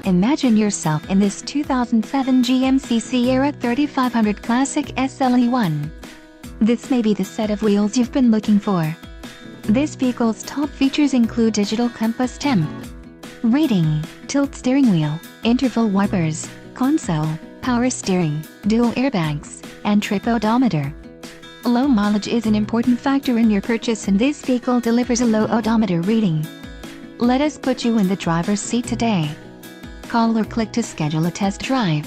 Imagine yourself in this 2007 GMC Sierra 3500 Classic SLE1. This may be the set of wheels you've been looking for. This vehicle's top features include digital compass temp reading, tilt steering wheel, interval wipers, console, power steering, dual airbags, and trip odometer. Low mileage is an important factor in your purchase, and this vehicle delivers a low odometer reading. Let us put you in the driver's seat today. Call or click to schedule a test drive.